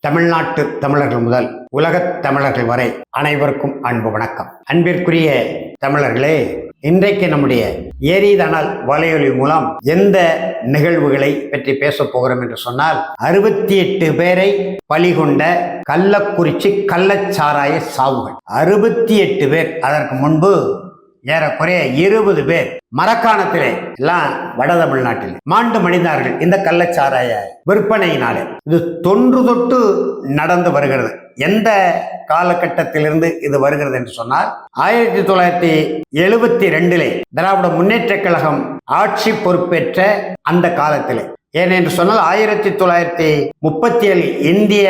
தமிழ்நாட்டு தமிழர்கள் முதல் உலகத் தமிழர்கள் வரை அனைவருக்கும் அன்பு வணக்கம். அன்பிற்குரிய தமிழர்களே, இன்றைக்கு நம்முடைய ஏரிதனால் வலையொலி மூலம் எந்த நிகழ்வுகளை பற்றி பேச போகிறோம் என்று சொன்னால், 68 பேரை பலிகொண்ட கள்ளக்குறிச்சி கள்ளச்சாராய சாவுகள். 68 பேர். அதற்கு முன்பு ஏறக்குறைய 20 பேர் மரக்காணத்திலே எல்லாம் வட தமிழ்நாட்டில் மாண்டு மடிந்தார்கள் இந்த கள்ளச்சாராய விற்பனையினாலே. இது தொன்று தொட்டு நடந்து வருகிறது. எந்த காலகட்டத்திலிருந்து இது வருகிறது என்று சொன்னால், 1972 திராவிட முன்னேற்ற கழகம் ஆட்சி பொறுப்பேற்ற அந்த காலத்திலே. ஏனென்று சொன்னால் 1937 இந்திய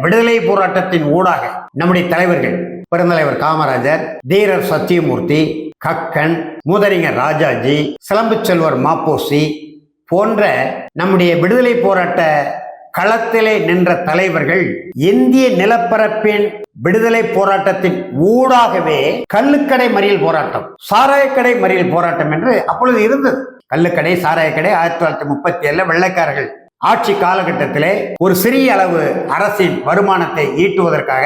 விடுதலை போராட்டத்தின் ஊடாக நம்முடைய தலைவர்கள் பெருந்தலைவர் காமராஜர், தீரர் சத்தியமூர்த்தி, கக்கன், மூதறிஞர் ராஜாஜி, சிலம்பு செல்வர் மாப்போசி போன்ற நம்முடைய விடுதலை போராட்ட களத்திலே நின்ற தலைவர்கள் இந்திய நிலப்பரப்பின் விடுதலை போராட்டத்தின் ஊடாகவே கள்ளுக்கடை மறியல் போராட்டம், சாராயக்கடை மறியல் போராட்டம் என்று அப்பொழுது இருந்தது. கள்ளுக்கடை, சாராயக்கடை 1937 வெள்ளைக்காரர்கள் ஆட்சி காலகட்டத்திலே ஒரு சிறிய அளவு அரசின் வருமானத்தை ஈட்டுவதற்காக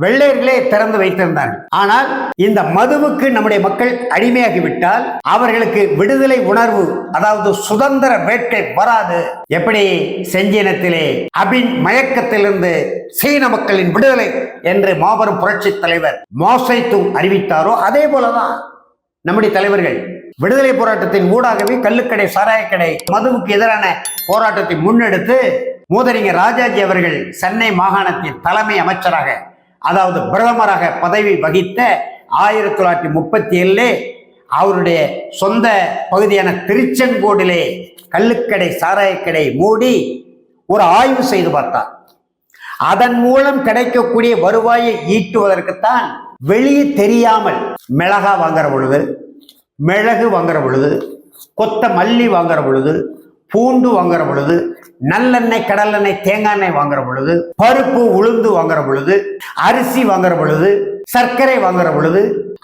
வெள்ளையர்களே திறந்து வைத்திருந்தார்கள். ஆனால் இந்த மதுவுக்கு நம்முடைய மக்கள் அடிமையாகிவிட்டால் அவர்களுக்கு விடுதலை உணர்வு, அதாவது சுதந்திர வேட்கை வராது. எப்படி செஞ்சினத்திலே அபின் மயக்கத்திலிருந்து சீன மக்களின் விடுதலை என்று மாபெரும் புரட்சி தலைவர் மாசேதுங் அறிவித்தாரோ, அதே போலதான் நம்முடைய தலைவர்கள் விடுதலை போராட்டத்தின் ஊடாகவே கள்ளுக்கடை, சாராயக்கடை, மதுவுக்கு எதிரான போராட்டத்தை முன்னெடுத்து மூதறிஞர் ராஜாஜி அவர்கள் சென்னை மாகாணத்தின் தலைமை அமைச்சராக, அதாவது பிரதமராக பதவி வகித்த 1937 அவருடைய சொந்த பகுதியான திருச்செங்கோடிலே கள்ளுக்கடை, சாராயக்கடை மூடி ஒரு ஆய்வு செய்து பார்த்தார். அதன் மூலம் கிடைக்கக்கூடிய வருவாயை ஈட்டுவதற்குத்தான் வெளியே தெரியாமல் மிளகா வாங்குற பொழுது, மிளகு வாங்குற பொழுது, கொத்த மல்லி வாங்குற பொழுது, பூண்டு வாங்குற பொழுது, நல்லெண்ணெய், கடலெண்ணெய், தேங்காய் எண்ணெய் வாங்குற பொழுது, பருப்பு உளுந்து வாங்குற பொழுது, அரிசி வாங்குற பொழுது, சர்க்கரை வாங்குற பொழுது,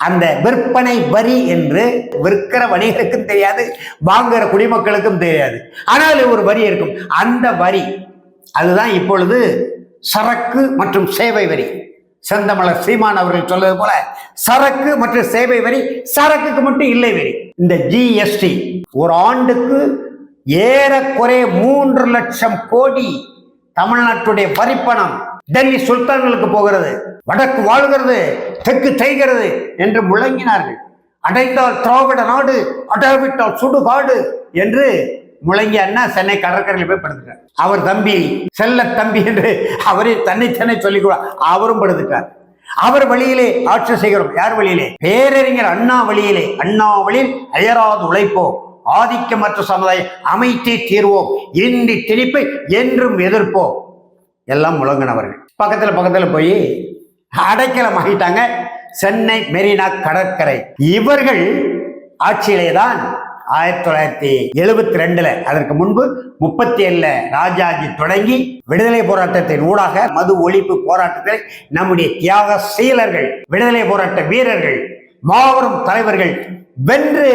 அந்த விற்பனை வரி என்று விற்கிற வணிகருக்கும் தெரியாது, வாங்குற குடிமக்களுக்கும் தெரியாது. ஆனால் ஒரு வரி இருக்கும். அந்த வரி அதுதான் இப்பொழுது சரக்கு மற்றும் சேவை வரி. செந்தமலர் சீமான் அவர்கள் சொல்வது போல சரக்கு மற்றும் சேவை வரி, சரக்குக்கு மட்டும் இல்லை வரி. இந்த ஜிஎஸ்டி ஒரு ஆண்டுக்கு ஏறக்குறைய 3 லட்சம் கோடி தமிழ்நாட்டுடைய வரிப்பணம் டெல்லி சுல்தான்களுக்கு போகிறது. வடக்கு வாழ்கிறது, தெற்கு தேய்கிறது என்று முழங்கினார்கள். அடைந்தால் திராவிட நாடு, அடைவிட்டால் சுடுகாடு என்று முழங்கிய அண்ணா சென்னை கடற்கரையில் போய் படுத்துட்டார். அவர் தம்பி, செல்ல தம்பி என்று அவரே தன்னைத்தானே சொல்லிக்கூட அவரும் படுத்துட்டார். அவர் வழியிலே ஆட்சி செய்கிறோம். யார் வழியிலே? பேரறிஞர் அண்ணா வழியிலே. அண்ணா வழியில் அயராது உழைப்போம், ஆதிக்கமற்ற சமுதாயம் அமைத்தே தீர்வோம், இந்தி திணிப்பை என்றும் எதிர்ப்போம் எல்லாம் முழங்கினவர்கள். பக்கத்துல போய் அடைக்கலம் ஆகிட்டாங்க சென்னை மெரினா கடற்கரை. இவர்கள் ஆட்சியிலே தான் 1972 அதற்கு முன்பு 37 ராஜாஜி தொடங்கி விடுதலை போராட்டத்தின் ஊடாக மது ஒழிப்பு போராட்டத்தில் நம்முடைய தியாக சீலர்கள், விடுதலை போராட்ட வீரர்கள், மாபெரும் தலைவர்கள் வென்று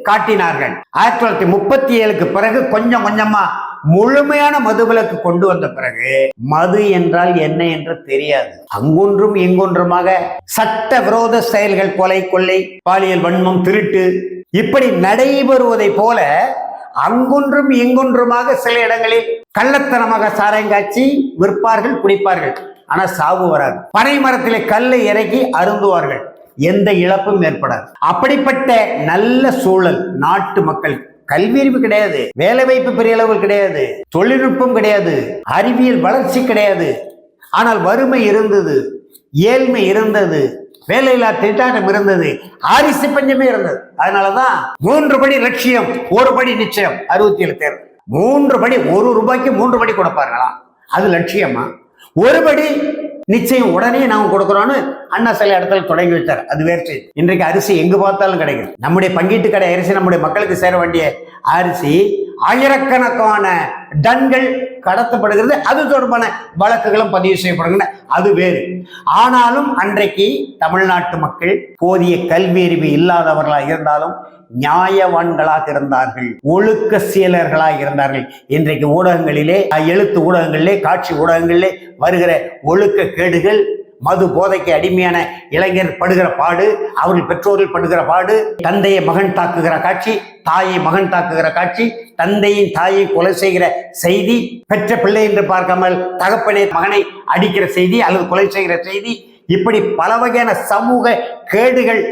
காட்டினார்கள். 1937 பிறகு கொஞ்சம் கொஞ்சமா முழுமையான மதுவிலக்கு கொண்டு வந்த பிறகு மது என்றால் என்ன என்று தெரியாது. அங்கொன்றும் இங்கொன்றுமாக சட்ட விரோத செயல்கள், கொலை, கொள்ளை, பாலியல் வன்மம், திருட்டு இப்படி நடைபெறுவதை போல அங்கொன்றும் இங்கொன்றுமாக சில இடங்களில் கள்ளத்தனமாக சாராயங்காட்சி விற்பார்கள், குடிப்பார்கள். ஆனா சாவு வராது. பனை மரத்திலே கல்லை இறக்கி அருந்துவார்கள், எந்த இழப்பும் ஏற்படாது. அப்படிப்பட்ட நல்ல சூழல் நாட்டு மக்கள். கல்வியறிவு கிடையாது, வேலை வாய்ப்பு பெரிய அளவில் கிடையாது, தொழில்நுட்பம் கிடையாது, அறிவியல் வளர்ச்சி கிடையாது. ஆனால் வறுமை இருந்தது, ஏழ்மை இருந்தது, வேலையில்லா திண்டாட்டம் இருந்தது, ஆரிசி பஞ்சமே இருந்தது. அதனாலதான் 3 படி லட்சியம், 1 படி நிச்சயம். 67 தேர்தல் 3 படி, 1 ரூபாய்க்கு 3 படி கொடுப்பார்களா? அது லட்சியமா? 1 படி நிச்சயம் உடனே நாம கொடுக்கிறோம்னு அண்ணா சில இடத்துல தொடங்கி வச்சார். அது வேறு. இன்றைக்கு அரிசி எங்கு பார்த்தாலும் கிடைக்கும். நம்முடைய பங்கீட்டு கடை அரிசி, நம்முடைய மக்களுக்கு சேர வேண்டிய அரிசி ஆயிரக்கணக்கான டன்கள் கடத்தப்படுகிறது, அது தொடர்பான வழக்குகளும் பதிவு செய்யப்படுகின்றன, அது வேறு. ஆனாலும் அன்றைக்கு தமிழ்நாட்டு மக்கள் போதிய கல்வி அறிவு இல்லாதவர்களாக இருந்தாலும் நியாயவான்களாக இருந்தார்கள், ஒழுக்க சீலர்களாக இருந்தார்கள். இன்றைக்கு ஊடகங்களிலே, எழுத்து ஊடகங்களிலே, காட்சி ஊடகங்களிலே வருகிற ஒழுக்க கேடுகள், மது போதைக்கு அடிமையான இளைஞர் படுகிற பாடு, அவர்கள் பெற்றோர்கள் படுகிற பாடு, தந்தையை மகன் தாக்குகிற காட்சி, தாயை மகன் தாக்குகிற காட்சி, தந்தையின் தாயை கொலை செய்கிற செய்தி, பெற்ற பிள்ளை என்று பார்க்காமல் தகப்பனை மகனை அடிக்கிற செய்தி அல்லது கொலை செய்கிற செய்தி, இப்படி பல வகையான சமூக கேடுகள்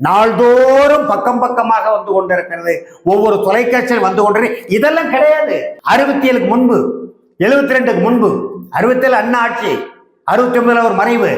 நாள்தோறும் பக்கம் பக்கமாக வந்து கொண்டிருக்கிறது. ஒவ்வொரு தொலைக்காட்சியில் வந்து கொண்டிருக்கிறது. இதெல்லாம் கிடையாது 67க்கு முன்பு, 72க்கு முன்பு, 67 அண்ணா ஆட்சி, 69 ஒரு மறைவு,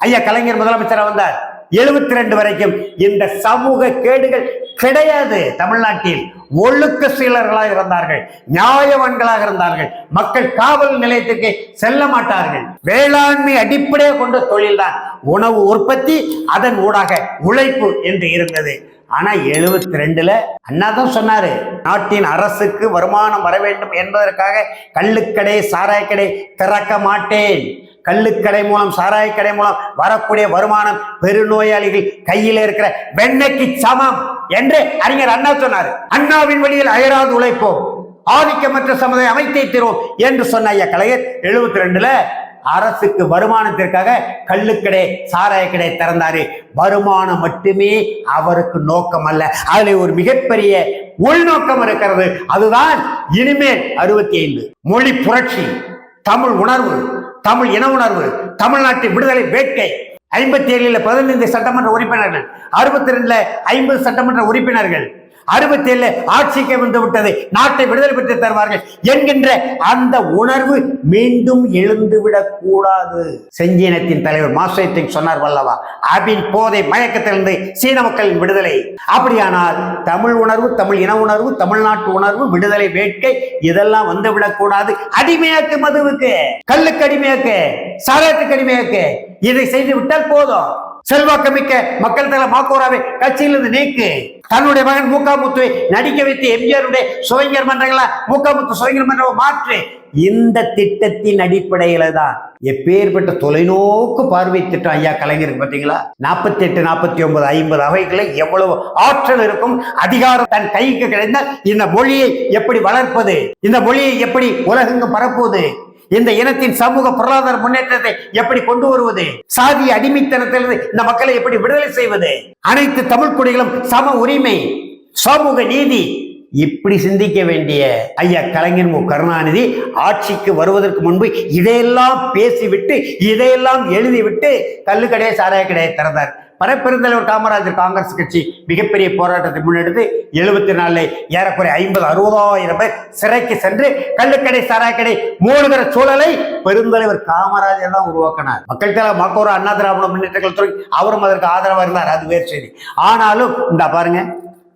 ஐயா கலைஞர் முதலமைச்சராக வந்தார். 72 வரைக்கும் இந்த சமூக கேடுகள் கிடையாது. தமிழ்நாட்டில் ஒழுக்க சீலர்களாக இருந்தார்கள், நியாயவான்களாக இருந்தார்கள். மக்கள் காவல் நிலையத்திற்கு செல்ல மாட்டார்கள். வேளாண்மை அடிப்படையாக கொண்ட தொழில்தான் உணவு உற்பத்தி, அதன் ஊடாக உழைப்பு என்று இருந்தது. ஆனா 72ல அண்ணா தான் சொன்னாரு, நாட்டின் அரசுக்கு வருமானம் வர வேண்டும் என்பதற்காக கள்ளுக்கடை சாராயக்கடை திறக்க மாட்டேன். கள்ளுக்கடை மூலம் சாராயக்கடை மூலம் வரக்கூடிய வருமானம் பெருநோயாளிகள் கையில் இருக்கிற வெண்ணெய்க்கு சமம் என்று அறிஞர் அண்ணா சொன்னார். அண்ணாவின் வழியில் அயராது உழைப்போம், ஆதிக்கமற்ற சமுதாயம் அமைத்தே தருவோம் என்று சொன்ன ஐயா கலைஞர் 72ல அரசுக்கு வருமானத்திற்காக கள்ளுக்கடை சாராயக்கடை திறந்தாரு. வருமானம் மட்டுமே அவருக்கு நோக்கம் அல்ல, அதுல ஒரு மிகப்பெரிய உள்நோக்கம் இருக்கிறது. அதுதான் இனிமேல் 65 மொழி புரட்சி, தமிழ் உணர்வு, தமிழ் இன உணர்வு, தமிழ்நாட்டு விடுதலை வேட்கை. 57 15 சட்டமன்ற உறுப்பினர்கள், 62 50 சட்டமன்ற உறுப்பினர்கள், 67 ஆட்சிக்கு வந்து விட்டது, நாட்டை விடுதலை பெற்று தருவார்கள் என்கின்ற அந்த உணர்வு மீண்டும் எழுந்துவிடக் கூடாது. செஞ்சீனத்தின் தலைவர் மாசேத்திங் சொன்னார் வல்லவா, அபின் போதை மயக்கத்திலிருந்து சீன மக்களின் விடுதலை. அப்படியானால் தமிழ் உணர்வு, தமிழ் இன உணர்வு, தமிழ்நாட்டு உணர்வு, விடுதலை வேட்கை இதெல்லாம் வந்துவிடக் கூடாது. அடிமையாக்கு, மதுவுக்கு, கல்லுக்கு அடிமையாக்கு, சாராயத்துக்கு அடிமையாக்கு, இதை செய்து விட்டால் போதும். செல்வாக்கமிக்க மக்கள் தலை மாக்கோராவை கட்சியிலிருந்து நீக்கு. தன்னுடைய மகன் மூக்காமுத்துவை நடிக்க வைத்து எம்ஜிஆருடைய சுவைஞர் மன்றங்களா மூக்காமுத்து சுவைஞர் மன்றம் மாற்று. இந்த திட்டத்தின் அடிப்படையில தான் எப்பேற்பட்ட தொலைநோக்கு பார்வை திட்டம் ஐயா கலைஞருக்கு பார்த்தீங்களா? 48 49 50 அவைகளை எவ்வளவு ஆற்றல் இருக்கும், அதிகாரம் தன் கைக்கு கிடைந்தால் இந்த மொழியை எப்படி வளர்ப்பது, இந்த மொழியை எப்படி உலகெங்கும் பரப்புவது, இந்த இனத்தின் சமூக பொருளாதார முன்னேற்றத்தை எப்படி கொண்டு வருவது, சாதி அடிமைத்தனத்திலிருந்து இந்த மக்களை எப்படி விடுதலை செய்வது, அனைத்து தமிழ் குடிகளும் சம உரிமை, சமூக நீதி, இப்படி சிந்திக்க வேண்டிய ஐயா கலைஞர் மு கருணாநிதி ஆட்சிக்கு வருவதற்கு முன்பு இதையெல்லாம் பேசிவிட்டு, இதையெல்லாம் எழுதிவிட்டு கள்ளுக்கடையை சாராய கடையை திறந்தார். பெருந்தலைவர் காமராஜர் காங்கிரஸ் கட்சி மிகப்பெரிய போராட்டத்தை முன்னெடுத்து 74 ஏறக்குறைய 50-60,000 பேர் சிறைக்கு சென்று கள்ளுக்கடை சாராயக்கடை மூடுகிற சூழலை பெருந்தலைவர் காமராஜர் தான் உருவாக்கினார். மக்கள் தலைவர் மாக்கோரா அண்ணா திராவிட முன்னேற்ற கழகத்துறை அவரும் அதற்கு ஆதரவாக இருந்தார், அது வேறு செய்தி. ஆனாலும் இந்த பாருங்க,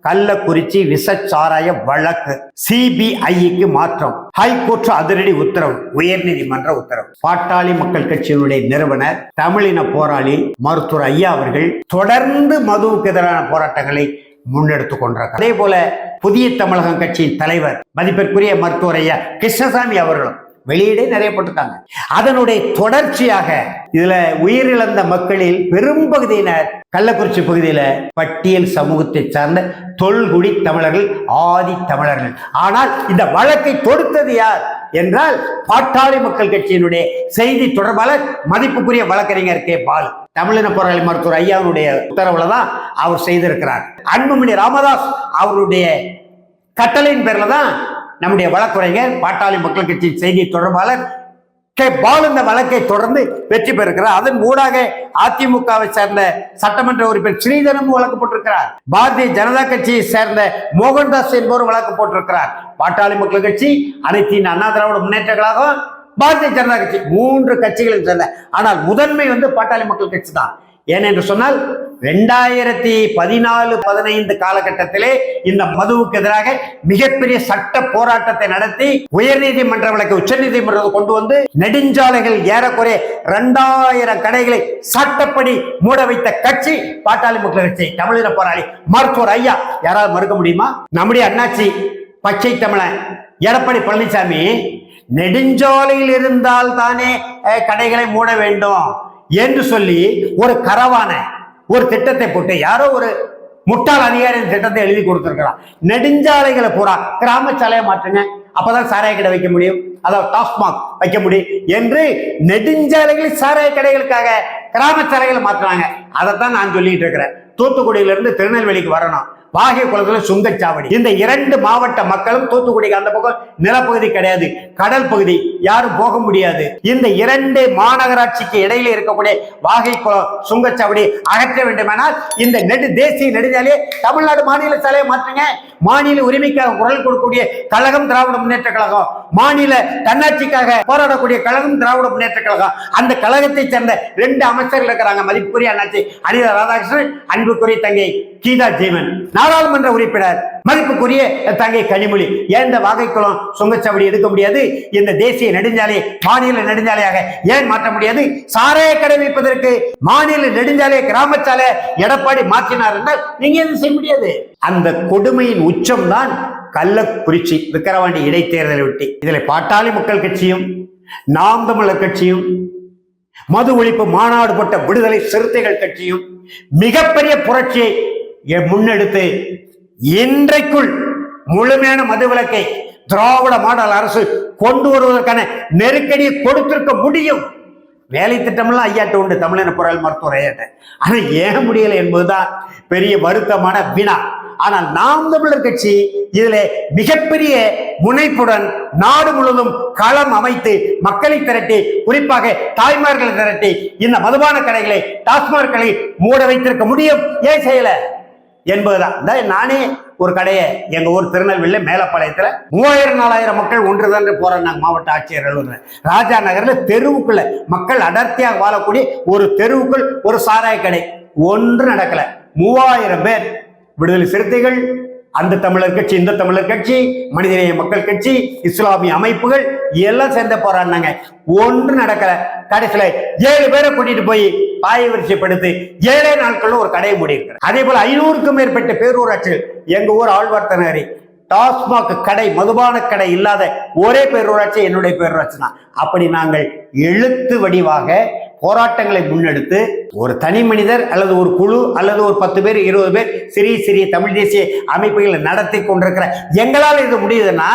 கள்ளக்குறிச்சி விஷச்சாராய வழக்கு சிபிஐக்கு மாற்றம், ஹைகோர்ட் அதிரடி உத்தரவு, உயர்நீதிமன்ற உத்தரவு. பாட்டாளி மக்கள் கட்சியினுடைய நிறுவனர் தமிழின போராளி மருத்துவர் ஐயா அவர்கள் தொடர்ந்து மதுவுக்கு எதிரான போராட்டங்களை முன்னெடுத்துக் கொண்டிருக்கிறார். அதே போல புதிய தமிழகம் கட்சியின் தலைவர் மதிப்பிற்குரிய மருத்துவர் ஐயா கிருஷ்ணசாமி அவர்களும் வெளியீடே நிறைய போட்டிருக்காங்க. அதனுடைய தொடர்ச்சியாக இதுல உயிரிழந்த மக்களில் பெரும்பகுதியினர் கள்ளக்குறிச்சி பகுதியில பட்டியல் சமூகத்தை சார்ந்த தொல்குடி தமிழர்கள், ஆதி தமிழர்கள். ஆனால் இந்த வழக்கை தொடுத்தது யார் என்றால் பாட்டாளி மக்கள் கட்சியினுடைய செய்தி தொடர்பாளர் மதிப்புக்குரிய வழக்கறிஞர் கே பாலு. தமிழின போராளி மருத்துவர் ஐயாவுடைய உத்தரவுல தான் அவர் செய்திருக்கிறார். அன்புமணி ராமதாஸ் அவருடைய கட்டளையின் பேர்ல தான் நம்முடைய வழக்குரைஞர் பாட்டாளி மக்கள் கட்சியின் செய்தி தொடர்பாளர் கே பாலு இந்த வழக்கை தொடர்ந்து வெற்றி பெறுகிறார். அதன் ஊடாக அதிமுகவை சேர்ந்த சட்டமன்ற உறுப்பினர் ஸ்ரீதரனும் வழக்கு போட்டிருக்கிறார். பாரதிய ஜனதா கட்சியை சேர்ந்த மோகன்தாஸ் என்பவர் வழக்கு போட்டிருக்கிறார். பாட்டாளி மக்கள் கட்சி, அனைத்து அண்ணா திராவிட முன்னேற்ற கழகம், பாரதிய ஜனதா கட்சி, 3 கட்சிகளும் சேர்ந்த. ஆனால் முதன்மை பாட்டாளி மக்கள் கட்சி தான். ஏனென்று சொன்னால் 2014-15 காலகட்டத்திலே இந்த மதுவுக்கு எதிராக மிகப்பெரிய சட்ட போராட்டத்தை நடத்தி உயர்நீதிமன்ற வழக்கு உச்ச நீதிமன்றத்தை கொண்டு வந்து நெடுஞ்சாலைகள் ஏறக்குறைய 2000 கடைகளை சட்டப்படி மூட வைத்த கட்சி பாட்டாளி மக்கள் கட்சி. தமிழின போராளி மருத்துவர் ஐயா யாராவது மறுக்க முடியுமா? நம்முடைய அண்ணாச்சி பச்சை தமிழன் எடப்பாடி பழனிசாமி நெடுஞ்சாலையில் இருந்தால் தானே கடைகளை மூட வேண்டும் என்று சொல்லி ஒரு கரவான ஒரு திட்டத்தை போட்டு யாரோ ஒரு முட்டாள் அதிகாரியின் திட்டத்தை எழுதி கொடுத்திருக்கிறான். நெடுஞ்சாலைகளை பூரா கிராம சாலையை மாற்றுங்க, அப்பதான் சாராய கடை வைக்க முடியும், அதாவது டாஸ்மாக் வைக்க முடியும் என்று நெடுஞ்சாலைகளில் சாராய கடைகளுக்காக கிராம சாலைகளை மாற்றுறாங்க. அதைத்தான் நான் சொல்லிட்டு இருக்கிறேன். தூத்துக்குடியிலிருந்து திருநெல்வேலிக்கு வரணும், வாகை குளத்துல சுங்கச்சாவடி. இந்த 2 மாவட்ட மக்களும் தூத்துக்குடிக்கு அந்த பக்கம் நிலப்பகுதி கிடையாது, கடல் பகுதி, யாரும் போக முடியாது. இந்த 2 மாநகராட்சிக்கு இடையில இருக்கக்கூடிய வாகை குளம் சுங்கச்சாவடி அகற்ற வேண்டுமானால் இந்த தேசிய நெடுஞ்சாலையை தமிழ்நாடு மாநில சாலையை மாற்றுங்க. மாநில உரிமைக்காக குரல் கொடுக்கக்கூடிய கழகம் திராவிட முன்னேற்ற கழகம், மாநில தன்னாட்சிக்காக போராடக்கூடிய கழகம் திராவிட முன்னேற்ற கழகம், அந்த கழகத்தை சேர்ந்த 2 அமைச்சர்கள் இருக்கிறாங்க. மதிப்புக்குரிய அண்ணாச்சி அனிதா ராதாகிருஷ்ணன், அன்புக்குரிய தங்கை கீதா ஜீவன், நாடாளுமன்ற உறுப்பினர் மதிப்புக்குரிய தங்கை கனிமொழி. ஏன் இந்த வாகைக்குளம் சுங்கச்சாவடி எடுக்க முடியாது? இந்த தேசிய நெடுஞ்சாலையை மாநில நெடுஞ்சாலையாக ஏன் மாற்ற முடியாது? சாராய கடை வைப்பதற்கு மாநில நெடுஞ்சாலையை கிராம சாலை எடப்பாடி மாற்றினார் என்றால் நீங்க எதுவும் செய்ய முடியாது. அந்த கொடுமையின் உச்சம் தான் கள்ளக்குறிச்சி விக்கிரவாண்டி இடைத்தேர்தலை ஒட்டி. இதில் பாட்டாளி மக்கள் கட்சியும் நாம் தமிழர் கட்சியும் மது ஒழிப்பு மாநாடு போட்ட விடுதலை சிறுத்தைகள் கட்சியும் மிகப்பெரிய புரட்சியை முன்னெடுத்து இன்றைக்குள் முழுமையான மதுவிலக்கை திராவிட மாடல் அரசு கொண்டு வருவதற்கான நெருக்கடியை கொடுத்திருக்க முடியும். வேலை திட்டம்லாம் ஐயாட்ட உண்டு, தமிழின பொருள் மருத்துவர் ஐயாட்ட. ஆனா ஏன் முடியலை என்பதுதான் பெரிய வருத்தமான வினா. ஆனால் நாம் தமிழர் கட்சி இதுல மிகப்பெரிய முனைப்புடன் நாடு முழுவதும் களம் அமைத்து மக்களை திரட்டி, குறிப்பாக தாய்மார்களை திரட்டி இந்த மதுபான கடைகளை டாஸ்மாக் கடைகளை மூட வைத்திருக்க முடியும். ஏன் செய்யல என்பதுதான். நானே ஒரு கடையை எங்க ஊர் திருநெல்வேலியில மேலப்பாளையத்துல 3000-4000 மக்கள் ஒன்றுதான் போறாங்க. மாவட்ட ஆட்சியர் அலுவலர் ராஜா நகர்ல தெருவுக்குள்ள மக்கள் அடர்த்தியாக வாழக்கூடிய ஒரு தெருவுக்குள் ஒரு சாராய கடை ஒன்று நடக்கல. 3000 பேர் விடுதலை சிறுத்தைகள், அந்த தமிழர் கட்சி, இந்த தமிழர் கட்சி, மனிதநேய மக்கள் கட்சி, இஸ்லாமிய அமைப்புகள் எல்லாம் சேர்ந்த போராடினாங்க. ஒன்று நடக்கல. கடைசியில 7 பேரை கூட்டிட்டு போய் பாய வரிசைப்படுத்தி 7 நாட்கள் ஒரு கடையை மூடியிருக்கிறார். அதே போல 500க்கும் மேற்பட்ட பேரூராட்சிகள், எங்க ஊர் ஆழ்வார்த்தனரி டாஸ்மாக் கடை, மதுபான கடை இல்லாத ஒரே பேரூராட்சி என்னுடைய பேரூராட்சி தான். அப்படி நாங்கள் எழுத்து வடிவாக போராட்டங்களை முன்னெடுத்து ஒரு தனி மனிதர் அல்லது ஒரு குழு அல்லது ஒரு 10 பேர் 20 பேர் சிறிய சிறிய தமிழ் தேசிய அமைப்புகளை நடத்தி கொண்டிருக்கிற எங்களால் இது முடியுதுன்னா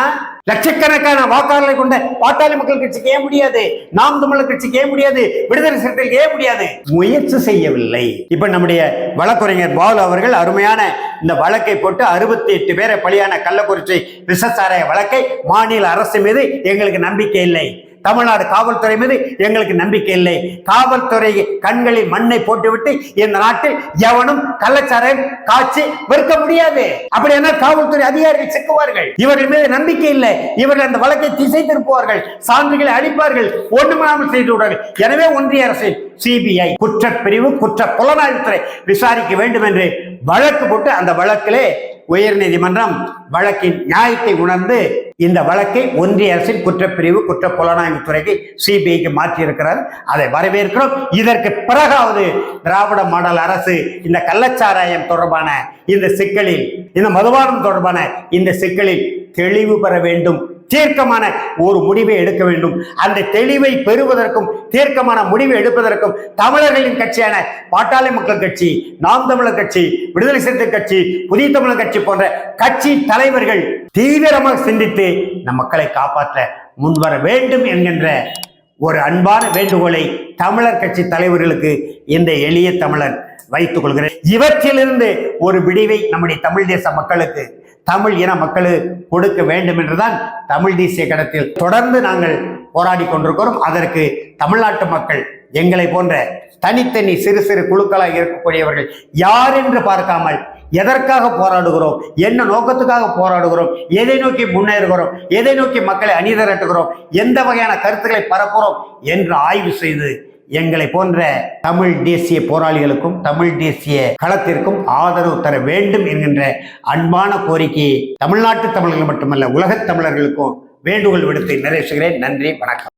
லட்சக்கணக்கான வாக்காளர்களை கொண்ட பாட்டாளி மக்கள் கட்சிக்கு ஏன் முடியாது? நாம் தமிழர் கட்சிக்கு ஏன் முடியாது? விடுதலை சிறுத்தைகளுக்கு ஏன் முடியாது? முயற்சி செய்யவில்லை. இப்ப நம்முடைய வழக்கறிஞர் பாலு அவர்கள் அருமையான இந்த வழக்கை போட்டு 68 பேரை பலியான கள்ளக்குறிச்சி விஷசாராய வழக்கை மாநில அரசு மீது எங்களுக்கு நம்பிக்கை இல்லை, தமிழ்நாடு காவல்துறை மீது எங்களுக்கு நம்பிக்கை இல்லை, காவல்துறை கண்களில் மண்ணை போட்டுவிட்டு இந்த நாட்டில் எவனும் கள்ளச்சாராயம் காட்சி விற்க முடியாது. அப்படின்னா காவல்துறை அதிகாரிகள் சிக்குவார்கள். இவர்கள் மீது நம்பிக்கை இல்லை, இவர்கள் அந்த வழக்கை திசை திருப்புவார்கள், சான்றுகளை அளிப்பார்கள், ஒன்றுமில்லாமல் செய்து விடுவார்கள். எனவே ஒன்றிய அரசு சிபிஐ குற்றப்பிரிவு குற்ற புலனாய்வுத்துறை விசாரிக்க வேண்டும் என்று வழக்கு போட்டு அந்த வழக்கிலே உயர் நீதிமன்றம் வழக்கின் நியாயத்தை உணர்ந்து இந்த வழக்கை ஒன்றிய அரசின் குற்றப்பிரிவு குற்ற புலனாய்வு துறைக்கு சிபிஐக்கு மாற்றி இருக்கிறார். அதை வரவேற்கிறோம். இதற்கு பிறகாவது திராவிட மாடல் அரசு இந்த கள்ளச்சாராயம் தொடர்பான இந்த சிக்கலில், இந்த மதுபானம் தொடர்பான இந்த சிக்கலில் தெளிவு பெற வேண்டும், தீர்க்கமான ஒரு முடிவை எடுக்க வேண்டும். அந்த தெளிவை பெறுவதற்கும் தீர்க்கமான முடிவை எடுப்பதற்கும் தமிழர்களின் கட்சியான பாட்டாளி மக்கள் கட்சி, நாம் தமிழர் கட்சி, விடுதலை சிறுத்தை கட்சி, புதிய தமிழர் கட்சி போன்ற கட்சி தலைவர்கள் தீவிரமாக சிந்தித்து நம் மக்களை காப்பாற்ற முன்வர வேண்டும் என்கின்ற ஒரு அன்பான வேண்டுகோளை தமிழர் கட்சி தலைவர்களுக்கு இந்த எளிய தமிழர் வைத்துக் கொள்கிறேன். இவற்றிலிருந்து ஒரு விடிவை நம்முடைய தமிழ் தேச மக்களுக்கு, தமிழ் இன மக்களுக்கு கொடுக்க வேண்டும் என்றுதான் தமிழ் தேசிய கடத்தில் தொடர்ந்து நாங்கள் போராடி கொண்டிருக்கிறோம். அதற்கு தமிழ்நாட்டு மக்கள், எங்களை போன்ற தனித்தனி சிறு சிறு குழுக்களாக இருக்கக்கூடியவர்கள் யார் என்று பார்க்காமல் எதற்காக போராடுகிறோம், என்ன நோக்கத்துக்காக போராடுகிறோம், எதை நோக்கி முன்னேறுகிறோம், எதை நோக்கி மக்களை அணிதிரட்டுகிறோம், எந்த வகையான கருத்துக்களை பரப்புகிறோம் என்று ஆய்வு செய்து எங்களை போன்ற தமிழ் தேசிய போராளிகளுக்கும் தமிழ் தேசிய களத்திற்கும் ஆதரவு தர வேண்டும் என்கின்ற அன்பான கோரிக்கையை தமிழ்நாட்டு தமிழர்கள் மட்டுமல்ல உலகத் தமிழர்களுக்கும் வேண்டுகோள் விடுத்து நிறைவேற்றுகிறேன். நன்றி, வணக்கம்.